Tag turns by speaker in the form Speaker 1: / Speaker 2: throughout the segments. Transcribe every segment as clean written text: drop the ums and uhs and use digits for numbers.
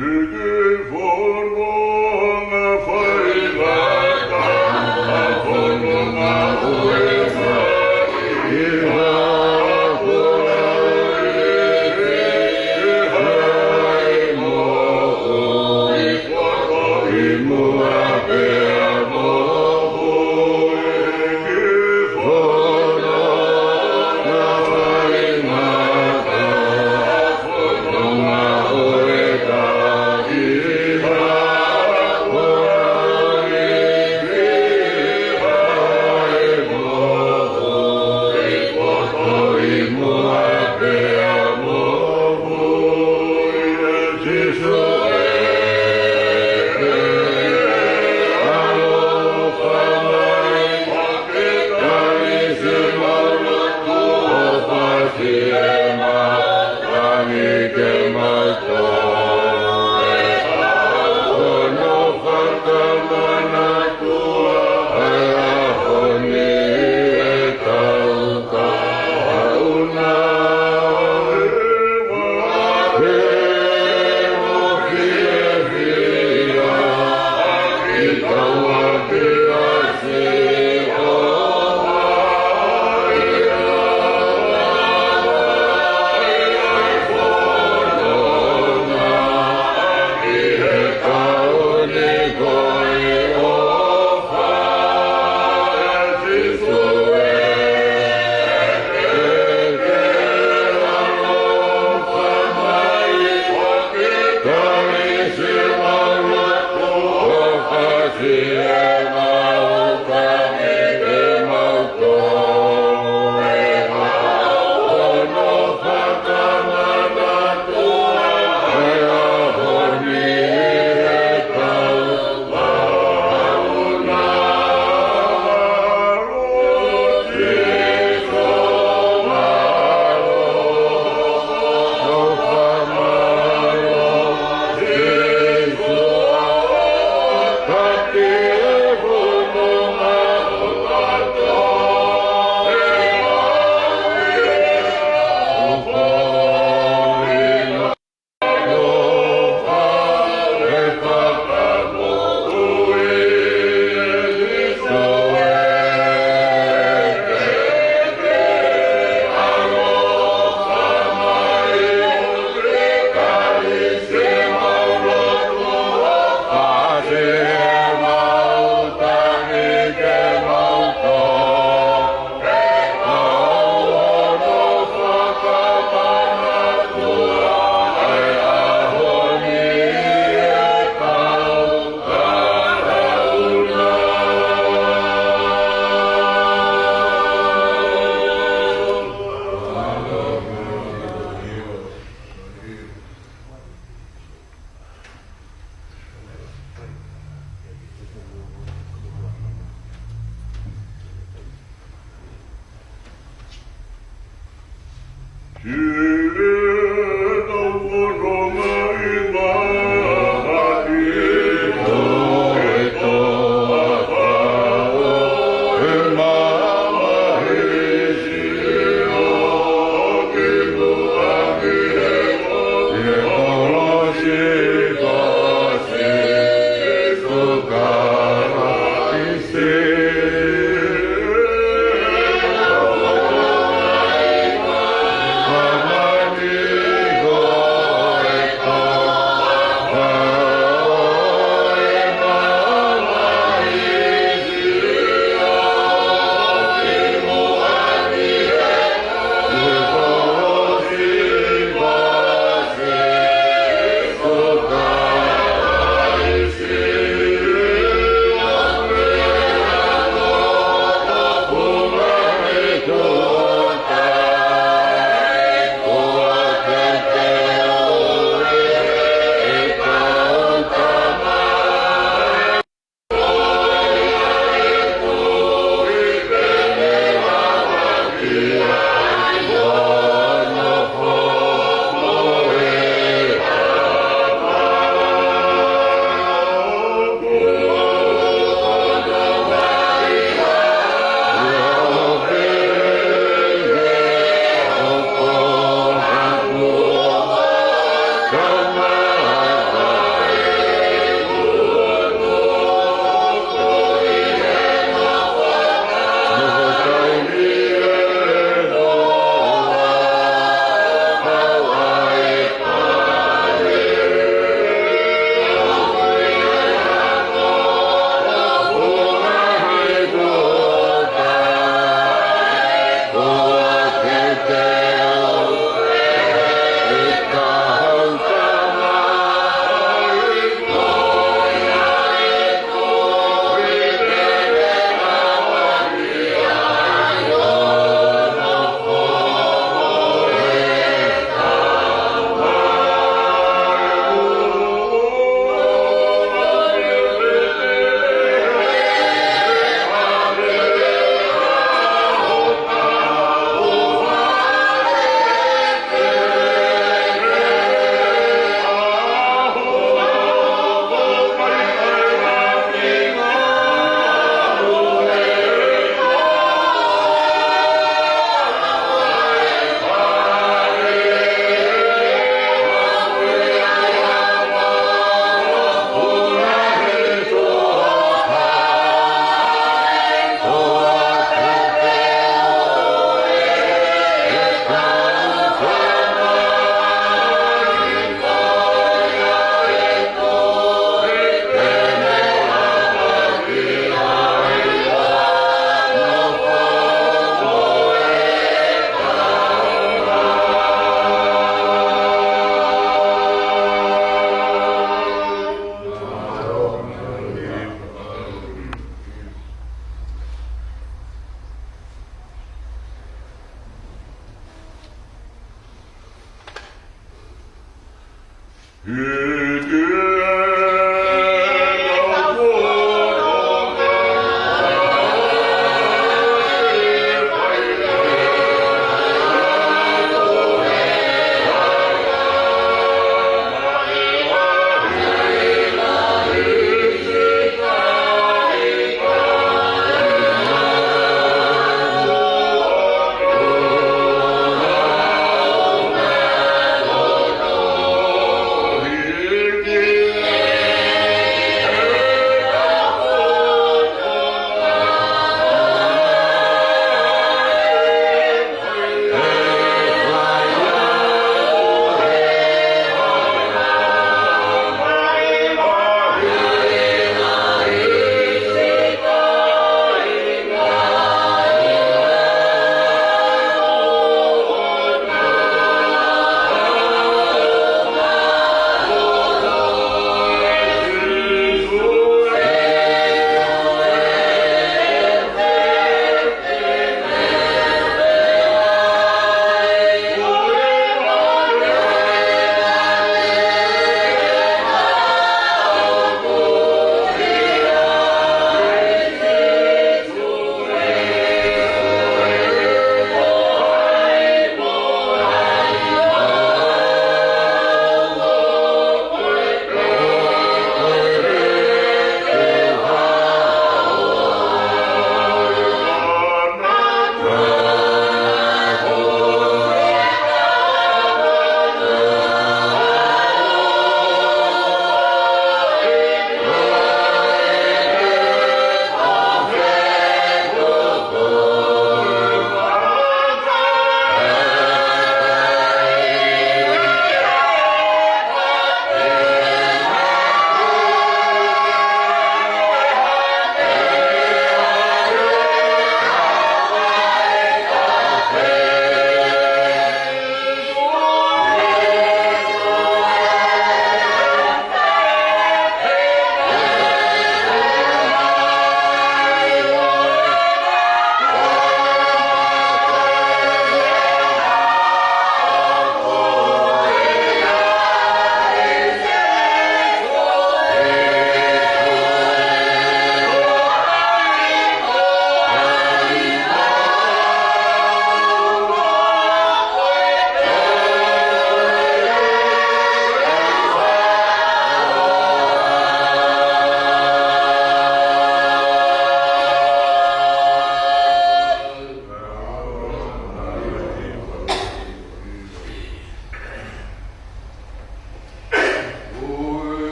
Speaker 1: Te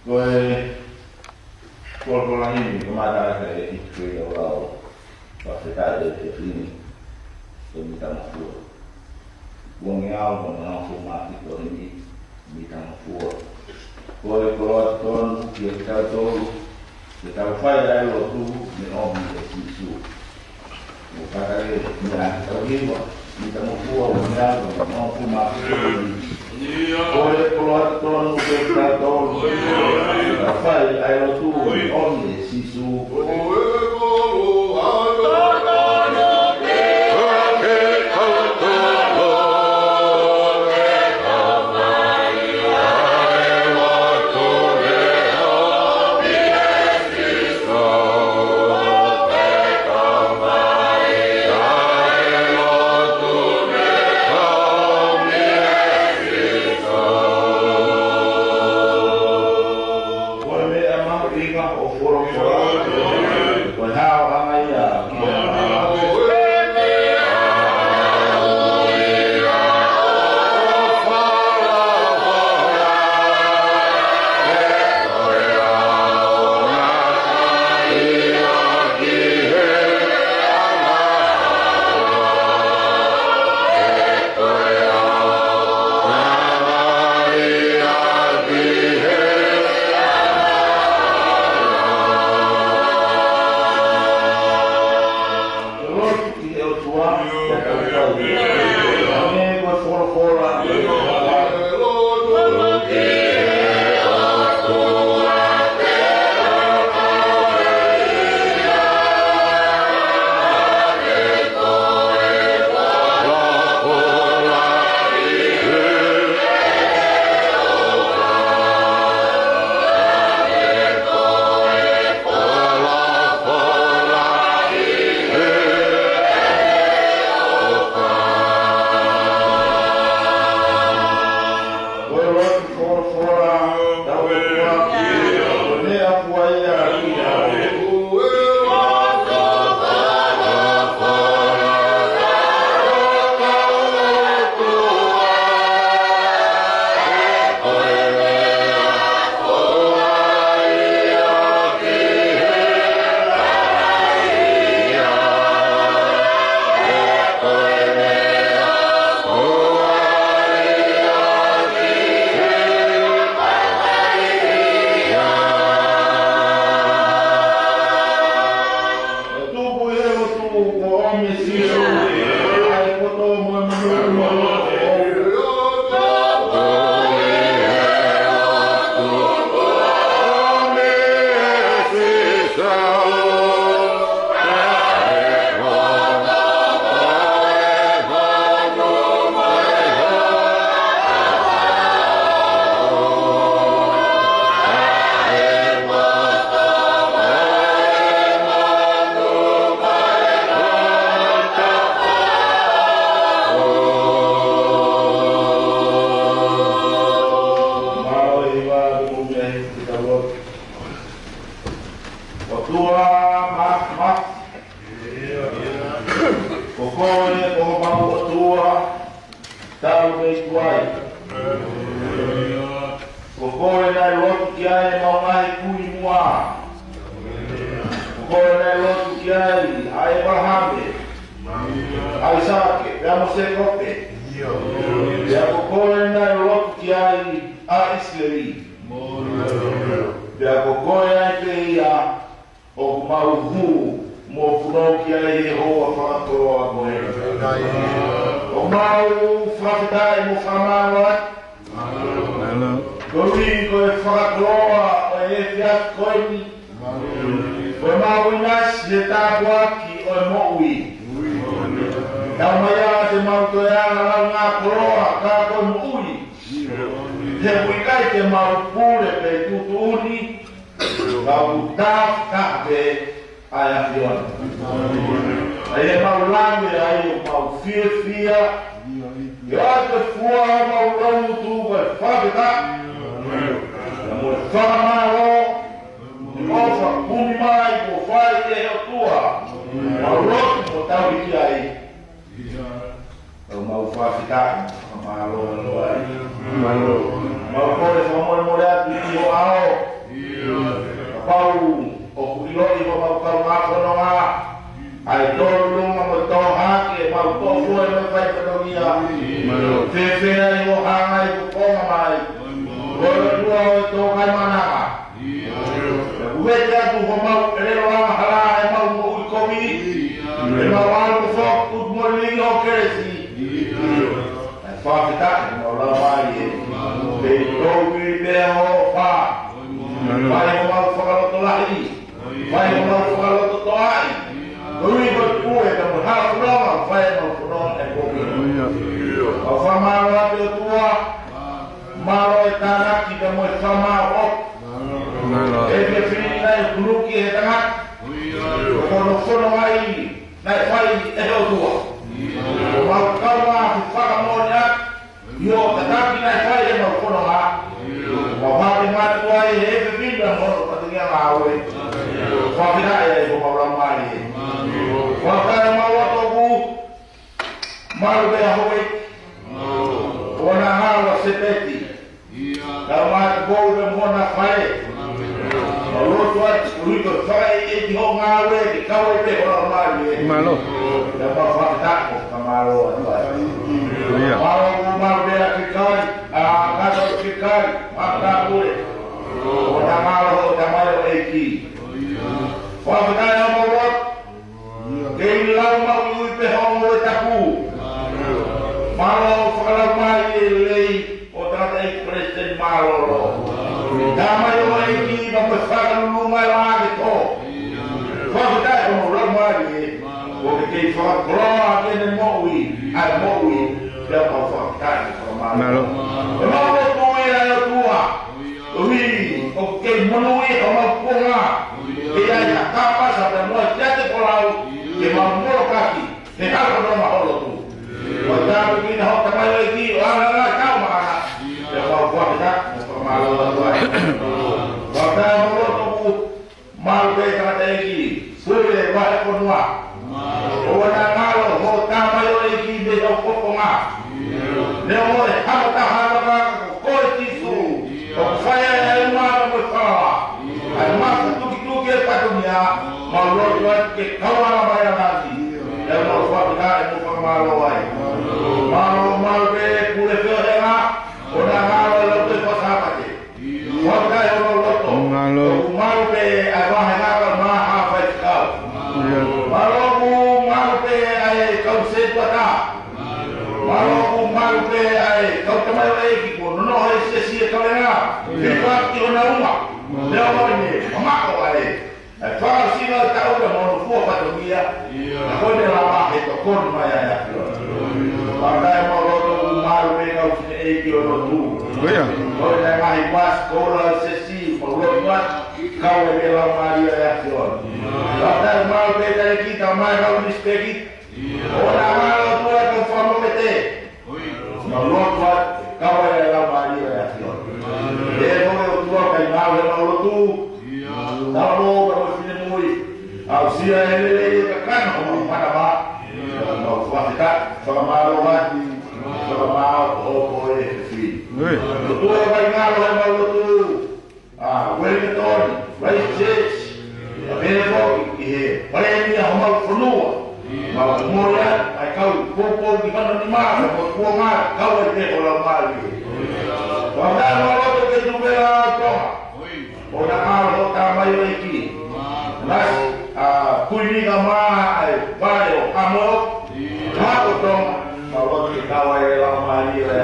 Speaker 1: Por la gente que mata que estoy hablado para aceptar el fin de mi tamafua. Bom algo não automático de mi tamafua. Por todo que está todo que está fora do tubo de nome de Jesus. O cara que me está vivo mi tamafua bom algo não automático. Por todo que está todo Rafael, aí eu tu homem, se su. Mau lo i mo mau ma ko no ma ai do lu mo to ha ke mau to fu e mo fai ko ia te fe ai mo ha ai ko mai ko lu to kai mana ma we ya tu ko mau e lo ma hala e mau mo ko mi e mau al ko ku mo li o ke si fa ta mo la mai e to mi be ho fa vai mau fa lo lahi vai mau fa lo to ai lui ko ku e ka mo ha lo vai mau lo e ko mi o fa ma lo te tua ma lo e tana ki ka mo fa ma o e ke fini nai kuru ki e tanga ko no fono ai nai fai e o tua o mau ka ma fa ka mo ya yo ta ta ki nai fai e mau fono ma o ma te ma tu ai e ke fini da mo ka te ya ma o e fa ki nai e ko ma ra ma ni fa ka ma o to bu ma lo be ho e o na ha lo se peti ka ma ko be mo na fai lo tua lui ko fai e di ho nga we ki ka we pe ho ma ni malo da pa fa ta ko ka ma lo ma lo ma be ki ka ka to ki ka ma ta ku o da ma lo e ki fa ta ya mo lo ke la ma lui pe ho mo ta ku ma lo fa la ma le o da e presten ma lo dama yo ai ki no me fa lu ma la de to fa ta ko lo ma ni o ke fa gro a ke ne mo wi da pa fa ta ko ma lo no lo to ya yo tua wi o ke mo no wi o ma ko nga e ya ya ka pa sa de mo ya te ko la ke ma mo ka ki ne ka ko no ma ho tu o da ki na ho ta ma yo ki a la ka ma da pa fa ta malo tua bata mo to bu mal be ka te ki sule ba ko noa o na malo ho ta ma yo ki be o ko ma ne mo ha ta ha ba ko ti su o fa ya ma mo fa ai ma tu ke pa tu ya ma lo to ke ka wa ma ya na ti e mo fa ka e mo fa malo ai mal be ku le fe na o na malo lo te fa sa pa te Waka yo lo to. Malo pe aba na ka ma ha fa ka. Malo ku malo pe ai ka se pata. Malo ku malo pe ai ka ta mai ai ki ko no ai se si ka na. Ke pa ki na uma. Le o ni ma ko ai. Ai fa si na ta o mo no fu pa to mia. Ko ne la ma he to ko ma ya ya. Waka mo lo to malo pe ka se e ki o no tu. Olha na mai mas cola se si por lo mas kau e la maria ya fior la mal beta aqui tá mais ao despegui ora mal tu é conforme mete no lo kau e la maria ya fior e no eu tu que mal no tu tá lo para o fim muito ao se ele que cano como para lá no vai só mal vai só mal o tu vai ngalo e mau tu Wellington vai church bebo e vai ni homa funua ma mola ai kau popo di kana ni ma ko ma kau e te ola mali wa na lo ke tu bela to o na ma ta mai e ki mas kuni ga ma ai vai o amo ma ko to ma lo ke kau e la mali e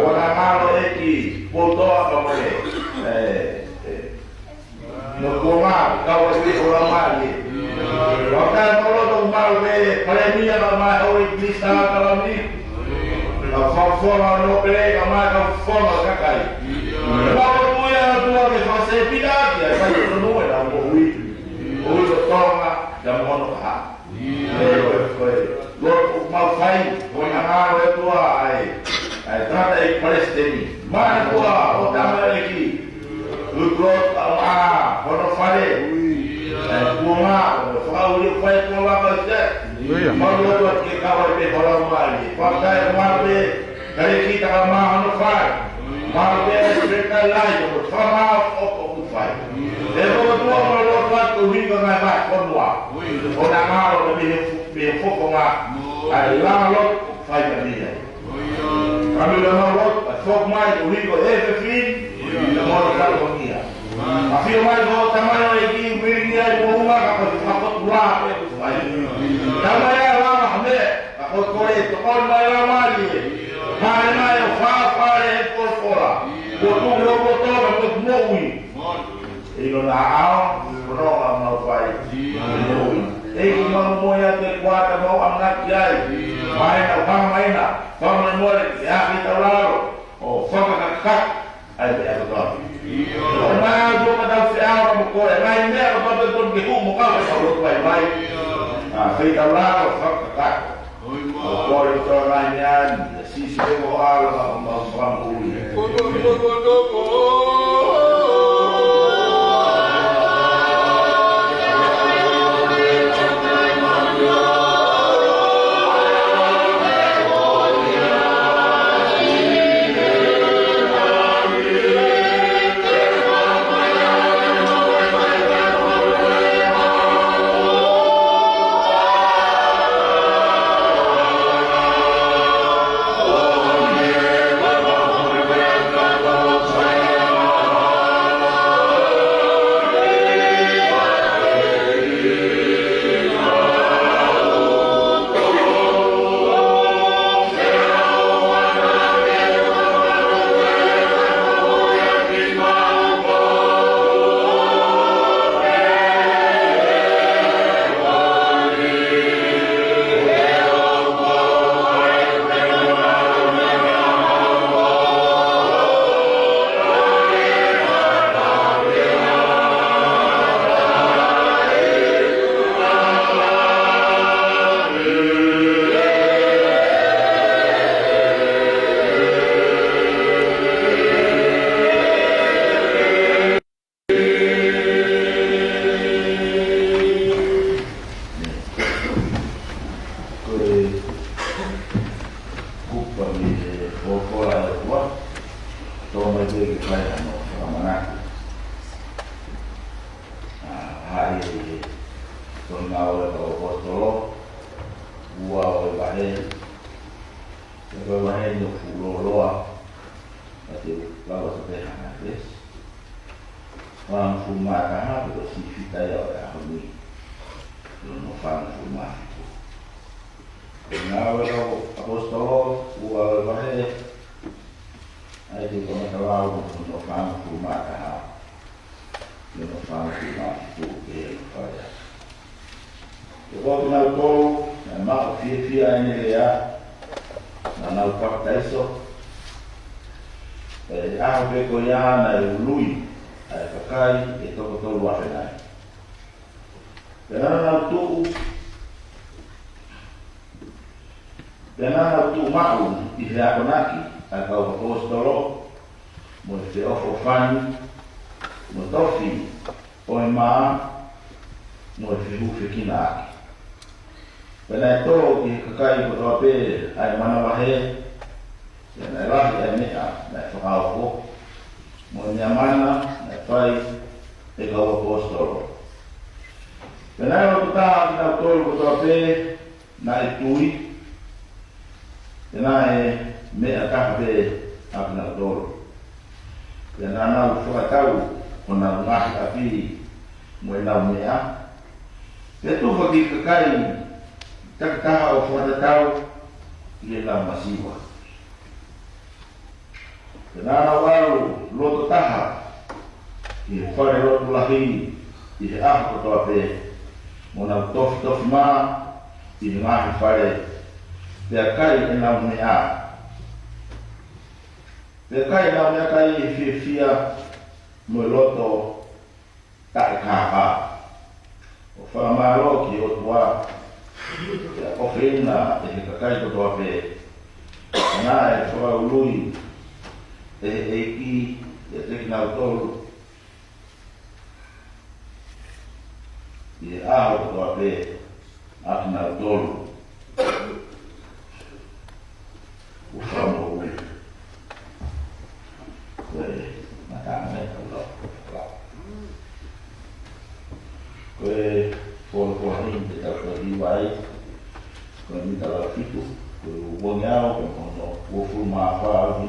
Speaker 1: ona malo eki boto akamole no koma kawa se ora mali waka malo to malo be premia ma ma o iglisa kalami a fofona no pele ma ka fofona kakai malo tuya tua ke fase pidati ai no era mo wi o to toma da mono ha lo mal fai ona malo tua ai trata de palestini mana tua o tama aqui o glot a quando falei kuma fala o foi com lá você mas o que acaba de falar mal falta é mal de cara que tá mal não faz mal de respeitar lá eu fala o que faz eu vou tua uhinga ngai mai konua. O na ngalo na me foko nga. Ai la lo fai ka dia. Kami la lo fok mai uhinga e fin. Na mo ka ko dia. Afio mai go tamai o iki miri ai mo uma ka ko tua pe mai. Tamai la me ko ko e to ko mai la mai. Mai mai o fa e por fora. Ko tu lo ko to ko mo ui. Ilo na ao no am no fai. Ei mo mo ya te kwata mo am na kiai. Mai na pa mai na. Pa mo mo ya ki taularo. O fa ka ka ai te ko to. Na do ka da se ao mo ko mai me ko to to ke mo ka ko ro vai vai. Ah, ki taularo fa ka ka. O ko ro to mai yan. Si se mo ala mo pa mo ui. Ko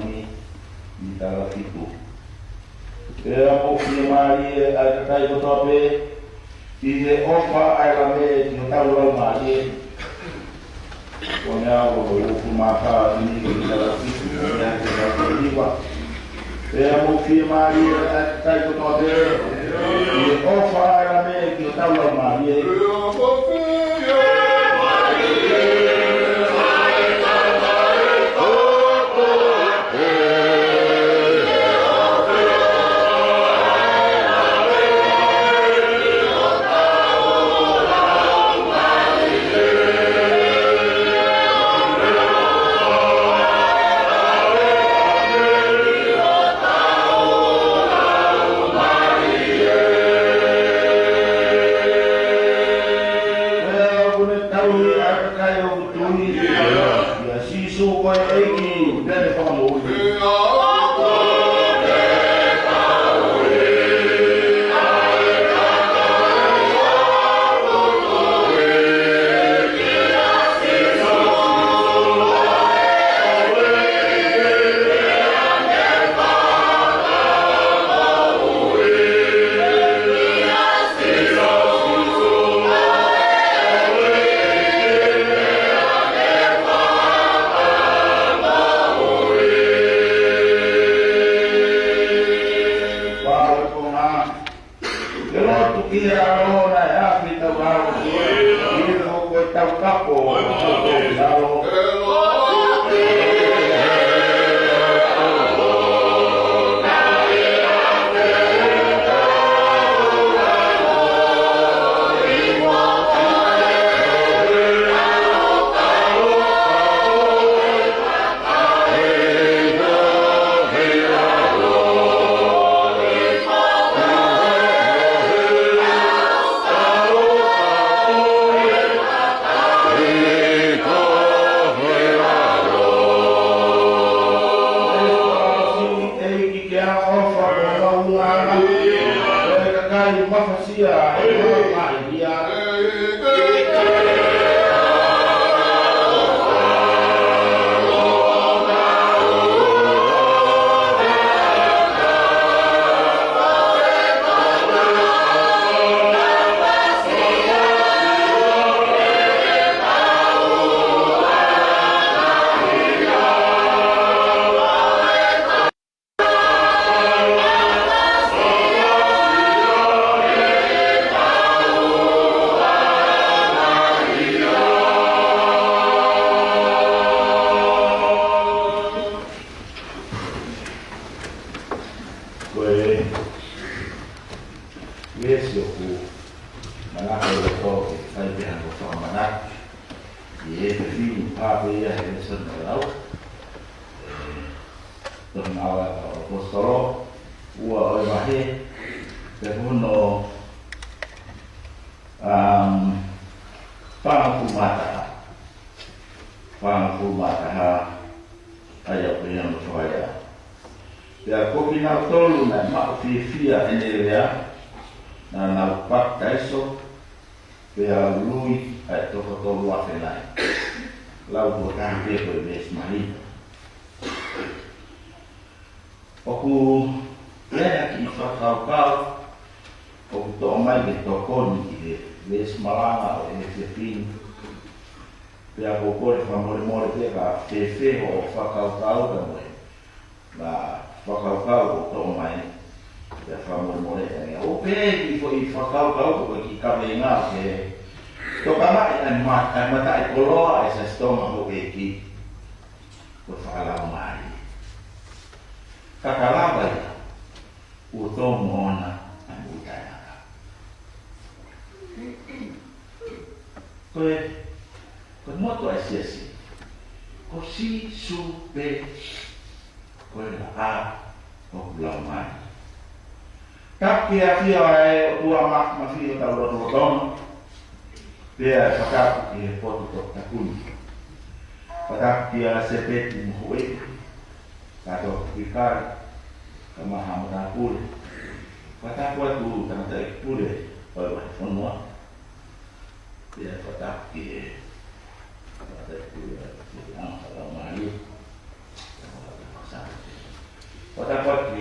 Speaker 1: ini di dalam itu. Aku mari ada kai kotope di ofa ayame di tahu mari. Konya aku maka ini di dalam itu yang kita lihat. Aku mari ada kai kotope di ofa ayame di tahu mari.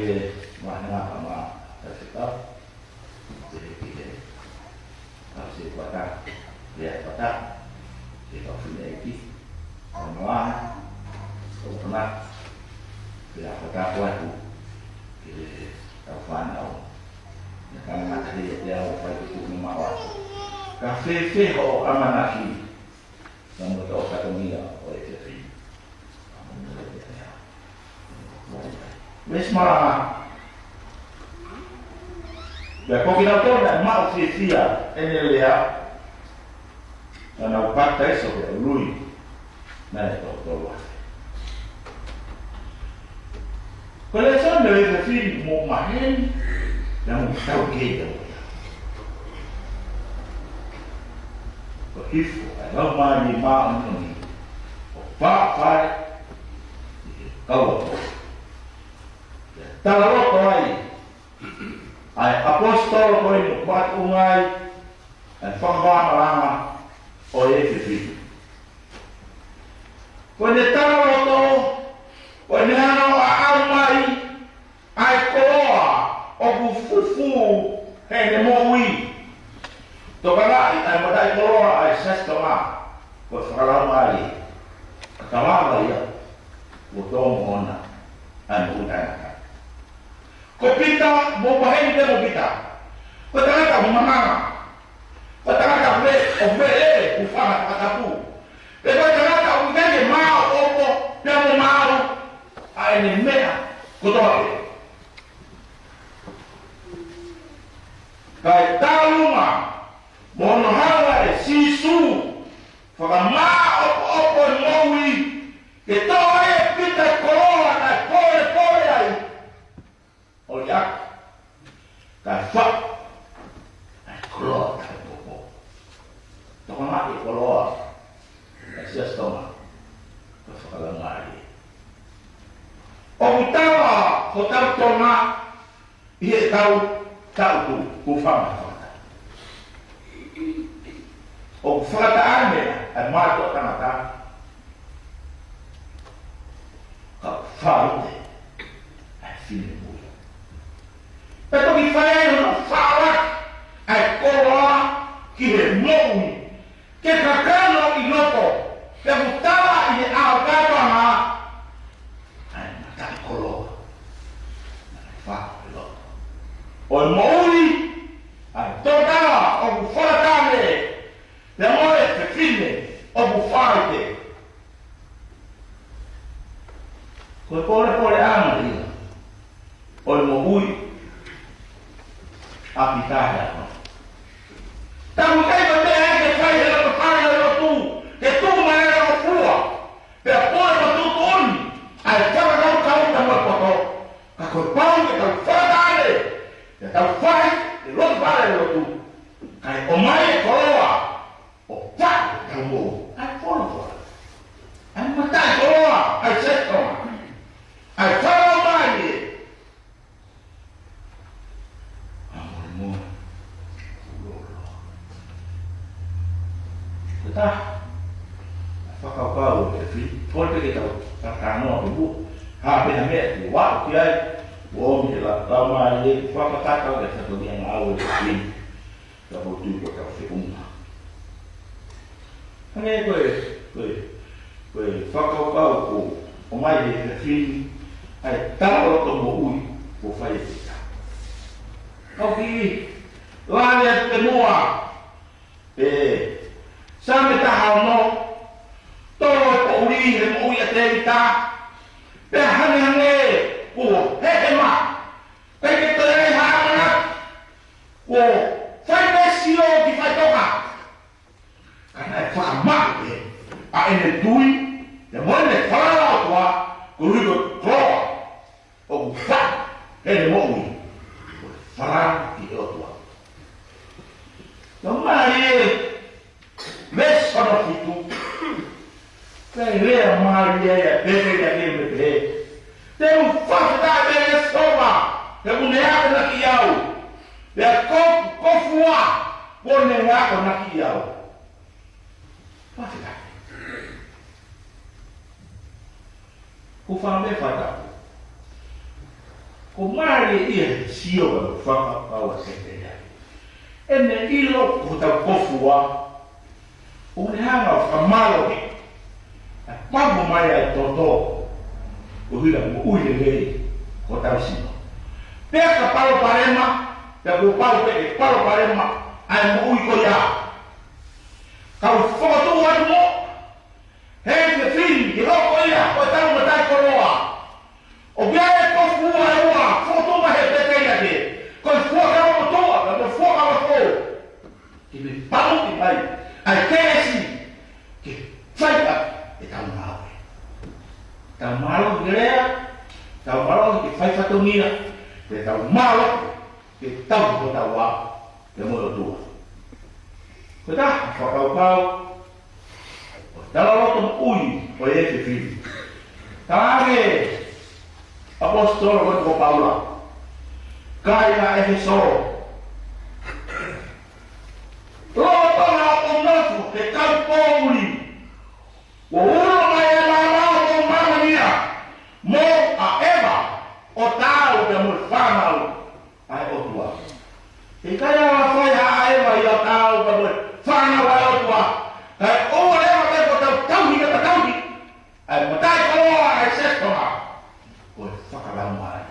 Speaker 1: que mana sama tersekat jadi harus dipatah lihat patah kita punya ini semua pernah lihat patah waktu jadi kawan tahu karena dia upaya itu memawat kafe ho amanaki yang betul kata dia oleh jadi Wes malah, ya kau kira tu nak mau sia ini lihat, dan aku pakai sobat lui, naik tu. Kalau saya dari sini mau main, yang mau tahu kita, begitu, kalau main main ini, apa kau Talaro koi, ai apostol koi buat ungai, dan faham lama, oleh itu. Kau ni talaro to, kau ni hano amai, ai koa, obu fufu, hene moi. To kana ai madai koa ai sestoma, kau sekarang mari, katawa ya, utong ona, an utang. Kopita mau bahen dia mau pita. Petang tak mau mana? Petang tak boleh ufah kataku. Petang tak boleh dia mau opo dia mau mau. Ini mea kotor. Kai tahu mah mau nahai sisu. Fakama opo maui. Kita pita kola na kore ai. Olha, kafa, keluar dari buku. Tolong mati keluar, saya setengah, kesekarang lagi. Orang tahu, hotel tona, ia tahu tu, kufam kata. Orang kata ane, mati orang kata, kafar deh, sini. Pero mi fai una fala ai coroa que remou que cacano e loco que botava e algado a ai matar coroa fa loco o mouri ai toda o fora tame de amore se fine o bufarte co pore amari o mouri aplicada. Tahu kai benda yang kai dalam perkara itu, itu mana yang kuat. Berapa betul pun, ada orang kau dapat foto, kau tahu kita faham, kita faham, di luar balik itu, kai omai keluar, otak kamu, ai follow, ai mata keluar, ai set keluar, ai follow lagi. Kita, fakau fi, pode kita takano ibu, habe hame, wa kiai, wo mi la kama ye, fakata ka satu yang awal fi, kalau tu kita fi umma. Hanya kowe fakau ko, omai ye fi, ai tahu to mo ui, ko fai kita. Kau fi, lawan semua, sampai tahu no, tolong poli yang mau ya kita, hanya hemat, tapi terlihat finansio di faitoka, karena sama ini duit, yang mana kalau tua, kulihat keluar, bukan, ini mau farang di tua, kemarin. Mes sono fitu. Kai le Maria ya bebe ya bebe. Tem um fato da bebe soma. Tem um neaco na kiau. Ya kofua. Bom neaco na kiau. Fato da. O fala me fata. Kumari ia sio whaka kaua seteia. Ene ilo kuta kofua, unehanga whamalo ki. A pambo mai ai toto, uhila uile lei, kota usino. Peka palo parema, peka palo peke palo parema, ai mo ui ko ya. Kau whakatu wadu mo, hei te whini, i roko ia, koe tau matai koroa. O biae ko fua e ua, whakatu ma he peke ia ke. Koe fua kawa mo toa, koe fua kawa kou. Ki me palo ki mai, ai kēsi, ki whaika e tau mawe. Tau malo ki rea, tau malo ki whaifatongia, te tau malo ki tau ko tau wā, te moto tua. Koe tā, whakau pau, o tala roto ui, o e te whiri. Tānge, apostolo koe ko Paula, kai na Efeso. Roto na o nofu, te kau pōmuri, o uno mai e marao o mamania, mo a Eva, o tāu te mo whanau, ai o tua. E kai a whai a Eva i o tāu te mo whanau ai o tua. Kai o Eva te ko tau tauhi ka tauhi, ai matai koloa ai sestonga, koe whakalau mai.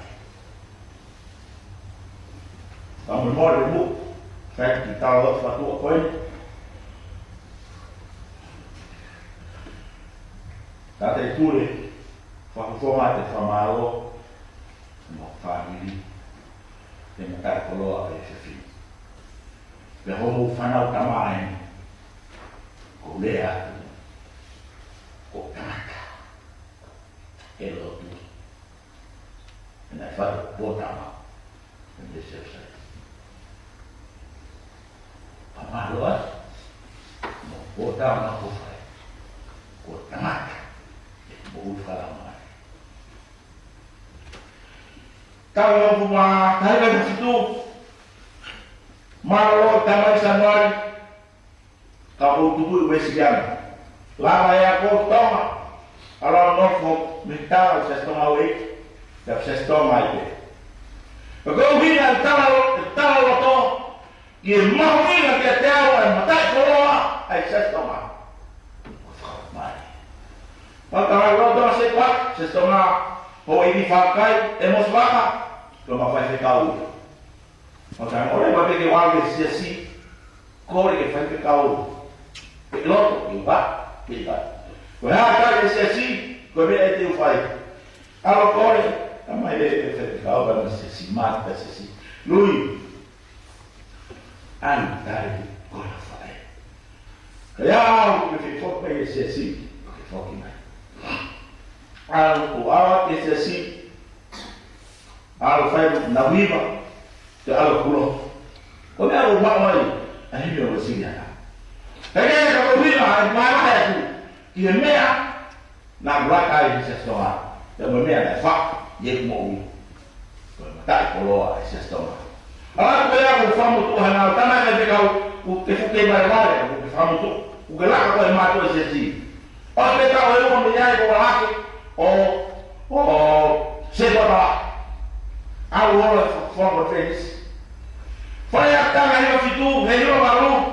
Speaker 1: Kamu mōre mu, kai ki tāu o whatua koe, tā te ture, whakufoma te whamaro, mō whāhiri, te matai koloa e whiwhi. Te homo whanau tamae, ko lea atu, ko tangata, e lotu. E nai whatu pōtama, e me seusai. Pamaro atu, mō pōtama ko whai, ko tangata. Bui whala mai. Tau lopu mā, tahi kai whitu, maralo tamai sanuari, ka utupu i wesiana. Lama ea ko toma, ala nofo mitao sestoma wei, te sestoma i te. Ko hina tala loto, ki e mahu ina ki a te awa e matai koroa, ai sestoma. Maka rodo se kwak, se stonga ho ini fakai, emos waka, ko mawhai se kau. Maka ore ma peke wale si, kore ke whai ke kau. Ke loto, ke upa, ke ipa. Ko hea kai si, ko me e te uwhai. Alo kore, tamai e whai ke kau, bana si, mata si. Lui, anu tari kore whai. Kaya au, ke whi fok me e si, ke foki mai. Al awa esse assim, al fai na viva, te al culo. Como é o mal aí meu assim já. Peguei a viva, a mais tu, que é meia na placa de sexta. Eu me meia na fa, e como tá coloa esse estoma. Ah, pega o famo tu hanal, tá mais legal o que foi mais vale, o famo tu, o que lá vai matar esse assim. Olha que tá eu vou me dar com lá o sebaba a rola forma feliz foi a cara aí fitu reiro malu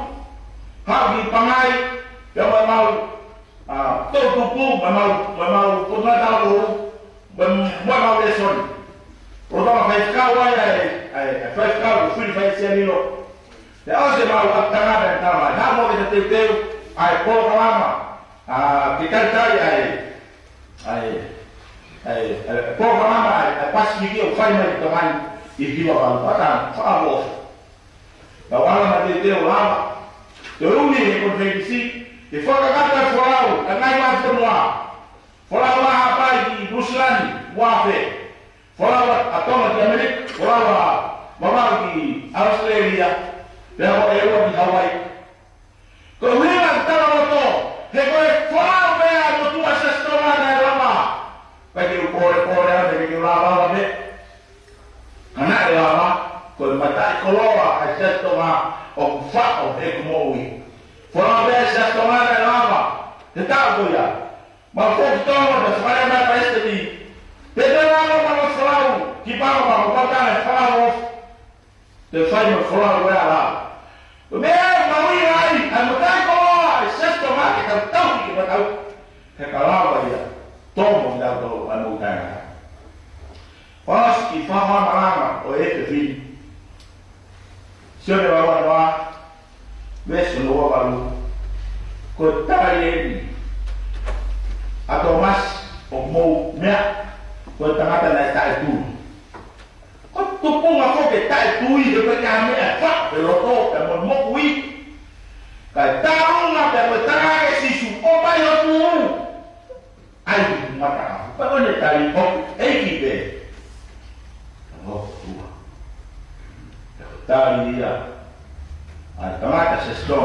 Speaker 1: habi pamai eu mau todo pum mau por nada o mau leson o da vai ficar vai ficar o filho vai ser nilo e hoje mau a cara da lá já mo que teu ai programa que cantai programa pas que eu faz mais também e que eu falo para favor da hora de Deus lá eu me encontrei sim e foi a gata foral a nai mais tomar foral lá rapaz de Ruslani Wafe foral a toma de América foral a mamãe de Austrália eu de Hawaii corrida estava no to recolhe foral bem a tua sexta-feira lá bagi ukore bagi lava be kana lava ko mata koloa aseto ma o fa o ekmowi fora be aseto ma lava teta goya ma fo toma da fara ma paiste di pedala ma flau ki ba ma te fai ma fora wa la me ma wi ai ai mo tai ko sesto ma ke tau ki ma tau ke kalawa ia tomo da do ai mo tai pas ki fa ma malanga o e te fi sio ne wa wa veso no wa lu ko tai e ato mas o mo mea ko tangata na tai tu ko tupu nga ko ke tai tu i de ka me a fa pero to e mo mo wi ka taru na pe mo tanga e si su o ba yo tu ai mata pa ne tai o e ki be no tu tai ia ai tangata se sto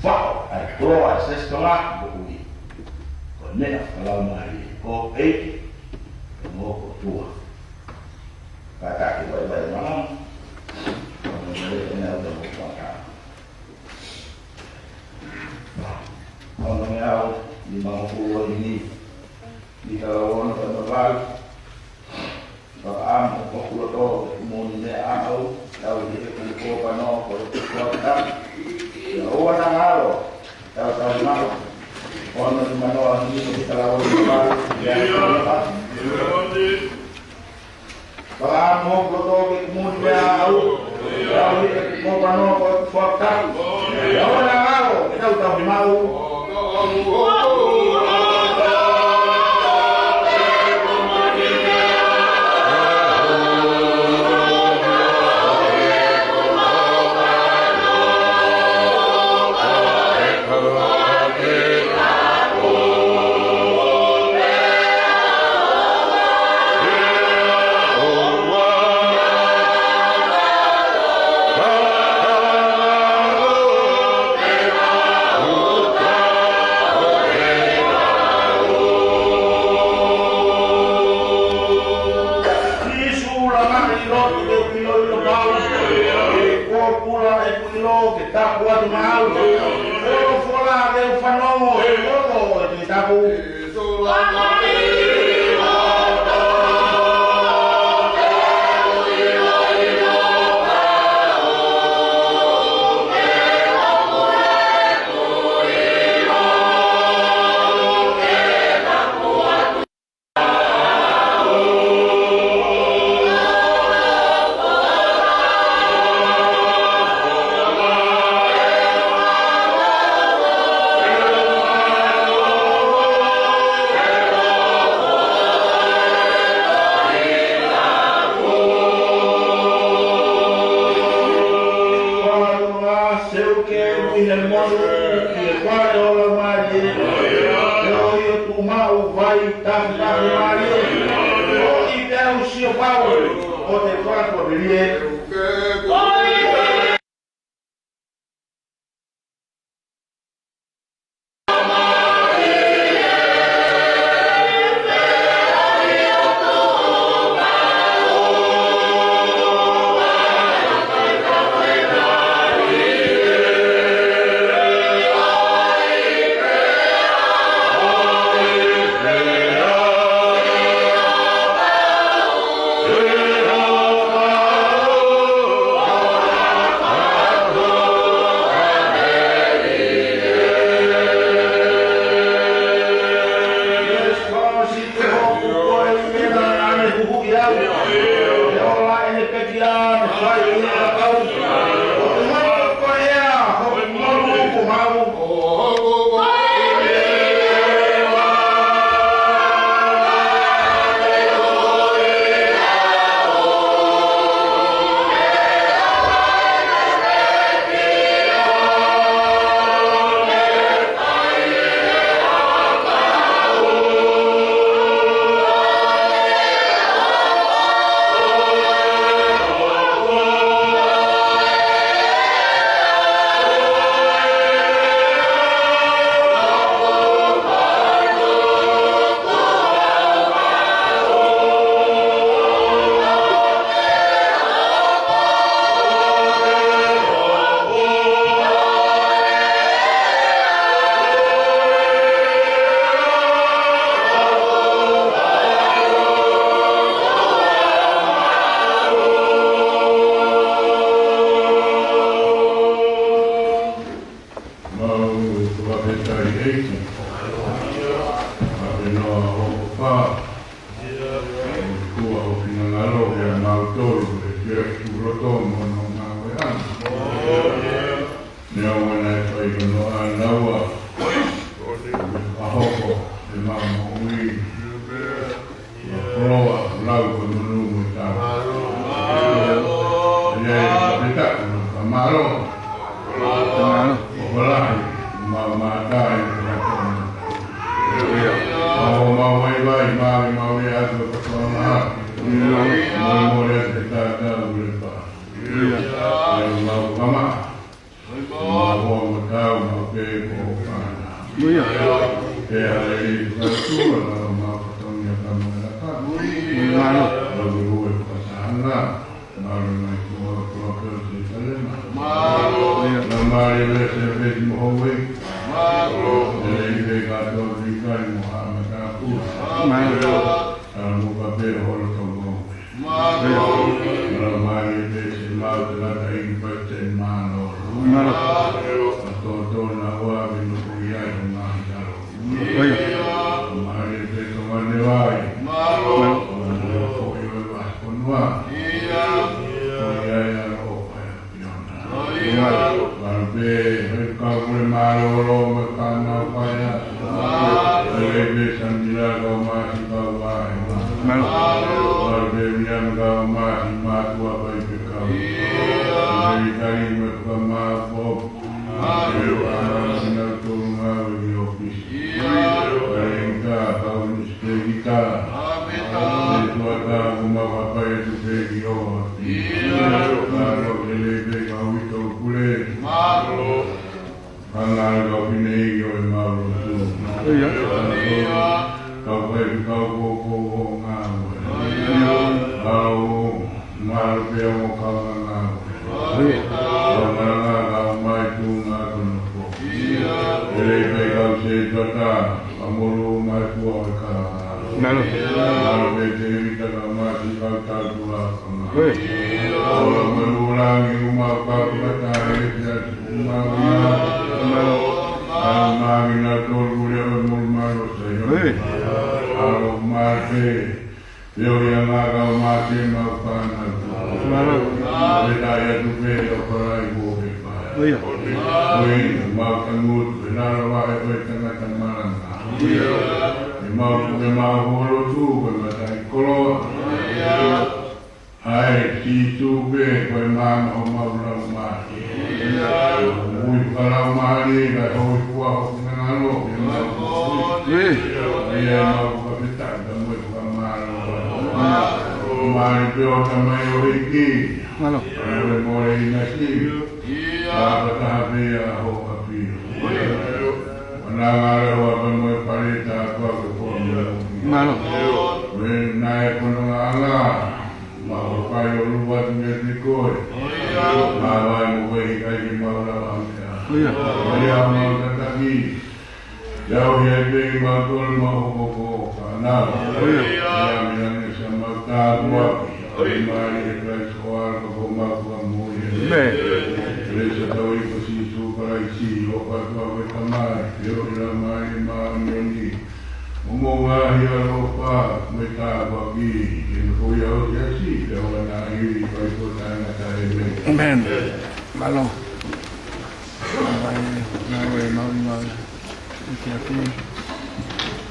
Speaker 1: fa ai pro ai se sto la wi ko ne ala mai ko e mo ko tua kata ki baik-baik malam ini ada buka orang yang di Mangkuwo ini di Kalawon Penerang Baam Mangkuwo to kemudian au tahu di Mangkuwo pano kota ya orang ngalo tahu mau orang di mana ini di Kalawon Penerang ya Baam Mangkuwo kemudian au tahu di Mangkuwo pano kota ya orang ngalo tahu mau
Speaker 2: tolu ke roto mo no ma we an ne o na ko i no ana wa a hoko de ma mo wi proa lau ko no mo ta ne pita ko maro wala ma ta mau vai atu persona mau kita berapa mau kama mau tahu mau ke mana hari itu mau ketemu kamu mana lalu pasangna mau naik mau ke sana nama dia sebut Muhammad dari kata berikan Muhammad aku muka berhol kamu ramai desi mau telah ingin mano atau nawa binu kuya dengan jaro ramai desi manewai kuya bah kunwa kuya yang opa ya barbe kau boleh malu mekana paya lebe sandila kau masih kau baik barbe yang kau masih matu apa itu kau dari kali mereka mabok sinar tunga bagi ofis mereka kau nisbah kita itu ada rumah apa itu bagi kalau lebe kau itu boleh Kangal kau pinai kau malu tu. Kau pergi kau ngau. Kau malu piau kau ngau. Kau kau mai tu ngau tu. Jadi kau sejata amulu mai tu kau. Malu pergi kau masih kau tak buat. Kalau melulangi rumah kau kata rumah Amina tolbuya mulmaro sayo. Alo mate, yo yang agak mati makan itu. Bedaya tu beda perai boleh. Makan mut benar wahai bertengah temaran. Memang hulu tu berbagai kolor. Hai si tu be memang omar mati. Kalau mari dah tahu kuah mengalu, dia mau kita temu malu. Mari pio kami oriki, mari mulai nasi, apa tahap dia ho api. Menangar apa mulai parita apa kepola. Naik gunung angah, mau kayu luar menjadi koi, mau mulai kaji malam. Dia mau tetapi jauh yang tinggi betul mau pokok karena dia bilang sama tahu mari kita sekolah keboma kamu jadi setahu itu si supaya isi obat obat kamar dia bilang mari mandi ngomong ya lupa mereka bagi info yang jadi dalam akhir itu tanah saya
Speaker 3: amen malu Nawe mau hati-hati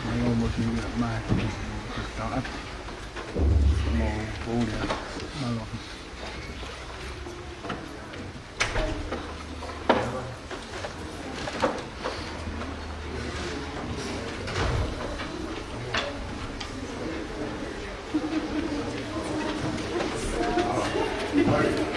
Speaker 3: mau mesti mai taat mau boleh malu
Speaker 2: Right.